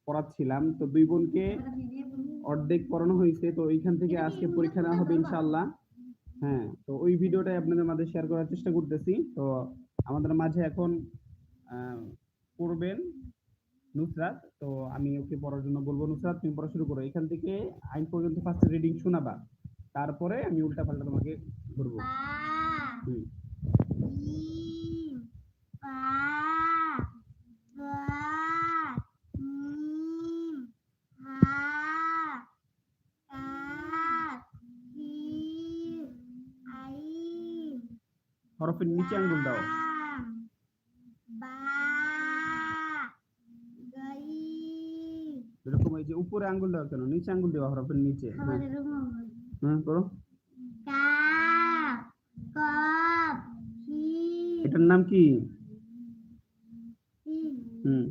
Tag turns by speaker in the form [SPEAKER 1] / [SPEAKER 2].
[SPEAKER 1] পড়াচ্ছিলাম, তো দুই বোনকে অর্ধেক পড়ানো হয়েছে, তো এইখান থেকে আজকে পরীক্ষা নেওয়া হবে ইনশাআল্লাহ। হ্যাঁ, তো ওই ভিডিওটাই আপনাদের মাঝে শেয়ার করার চেষ্টা করতেছি। তো আমাদের মাঝে এখন পড়বেন নুসরাত। তো আমি ওকে পড়ার জন্য বলবো, নুসরাত তুমি পড়া শুরু করো, এখান থেকে আইন পর্যন্ত ফার্স্ট রিডিং শোনাবা, তারপরে আমি উল্টা পাল্টা তোমাকে ধরবো। হুম। হরফের নিচে আঙ্গুল দাও। এরকম এই যে উপরে আঙ্গুল দাও কেন, নিচে আঙ্গুল দেওয়া হরফের নিচে। হ্যাঁ করো। এটার নাম কি? হুম।